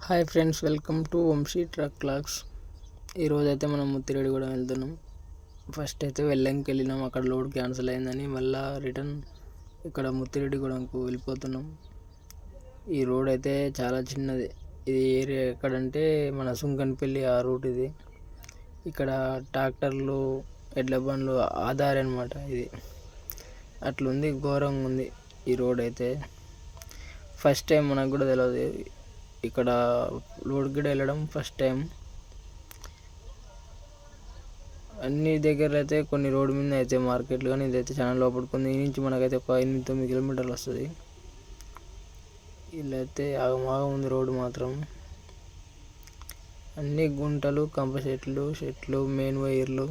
Hi friends, welcome to Vamshi truck clocks. ఈరోజైతే మనం ముత్తిరెడ్డిగూడెం వెళ్తున్నాం. ఫస్ట్ అయితే వెల్లంకి వెళ్ళినాం, అక్కడ లోడ్ క్యాన్సిల్ అయిందని మళ్ళీ రిటర్న్ ఇక్కడ ముత్తిరెడ్డిగూడెంకు వెళ్ళిపోతున్నాం. ఈ రోడ్ అయితే చాలా చిన్నది. ఇది ఏరియా ఎక్కడంటే మన సుంకన్పల్లి ఆ రూట్ ఇది. ఇక్కడ ట్రాక్టర్లు, ఎడ్ల బండ్లు ఆధార్ అనమాట. ఇది అట్లుంది, ఘోరంగా ఉంది ఈ రోడ్ అయితే. ఫస్ట్ టైం, మనకు కూడా తెలియదు ఇక్కడ లోడ్ కూడా వెళ్ళడం ఫస్ట్ టైం. అన్ని దగ్గర అయితే కొన్ని రోడ్డు మీద అయితే మార్కెట్లు, కానీ ఇదైతే చాలా లోపడుకుంది. ఈ నుంచి మనకైతే ఒక 8-9 కిలోమీటర్లు వస్తుంది. ఇల్లైతే ఆగమాగం ఉంది రోడ్డు మాత్రం. అన్ని గుంటలు, కంప చెట్లు, మెయిన్ వైర్లు.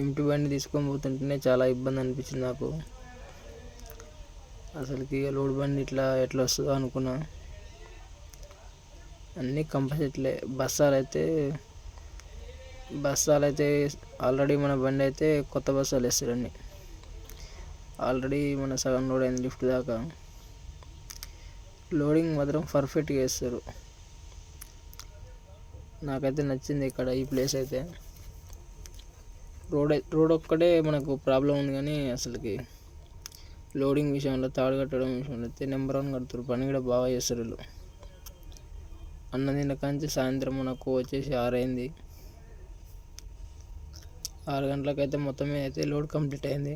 ఎంటి బండి తీసుకొని పోతుంటేనే చాలా ఇబ్బంది అనిపించింది నాకు. అసలుకి లోడ్ బండి ఎట్లా వస్తుందో అనుకున్నా. అన్నీ కంప చెట్లే. బస్సాలు అయితే ఆల్రెడీ మన బండి అయితే కొత్త బస్సాలు వేస్తారు. అన్నీ ఆల్రెడీ మన సగం లోడ్ అయింది లిఫ్ట్ దాకా. లోడింగ్ మాత్రం పర్ఫెక్ట్గా వేస్తారు. నాకైతే నచ్చింది ఇక్కడ ఈ ప్లేస్ అయితే. రోడ్ ఒక్కటే మనకు ప్రాబ్లం ఉంది, కానీ అసలుకి లోడింగ్ విషయంలో, తాడు కట్టడం విషయంలో అయితే నెంబర్ 1 కడుతున్నారు. పని కూడా బాగా చేస్తారు వీళ్ళు. అన్న తిన్న కాంచి సాయంత్రం మనకు వచ్చేసి 6 అయింది. 6 గంటలకైతే మొత్తం అయితే లోడ్ కంప్లీట్ అయింది.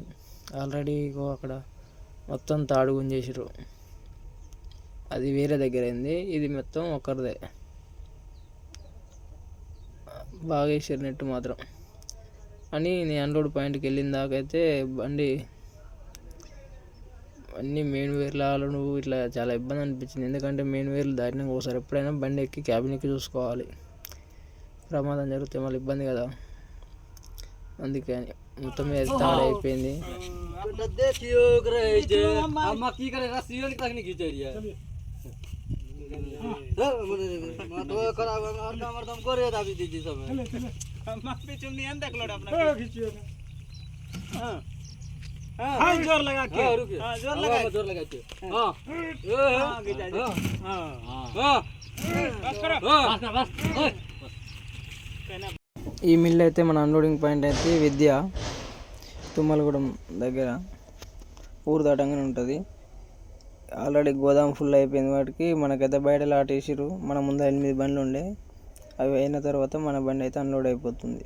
ఆల్రెడీ అక్కడ మొత్తం తాడు గుంజేసారు. అది వేరే దగ్గర అయింది, ఇది మొత్తం ఒకరిదే. బాగా వేసారు నెట్టు మాత్రం. అని నేను అన్లోడ్ పాయింట్కి వెళ్ళిన దాకైతే బండి అన్నీ మెయిన్ వైర్లు నువ్వు ఇట్లా చాలా ఇబ్బంది అనిపించింది. ఎందుకంటే మెయిన్ వైర్లు దాటినాక ఒకసారి ఎప్పుడైనా బండి ఎక్కి క్యాబిన్ ఎక్కి చూసుకోవాలి. ప్రమాదం జరిగితే మళ్ళీ ఇబ్బంది కదా. అందుకని మొత్తం మీద తాడు అయిపోయింది. जोर लगा के जोर लगा के ఈ మిల్ అయితే మన అన్లోడింగ్ పాయింట్ అయితే విద్య, తుమ్మలగూడెం దగ్గర ఊరు దాటంగానే ఉంటుంది. ఆల్రెడీ గోదాం ఫుల్ అయిపోయింది. వాటికి మనకైతే బయట లాటేసారు. మన ముందు 8 బండ్లు ఉండే, అవి అయిన తర్వాత మన బండి అయితే అన్లోడ్ అయిపోతుంది.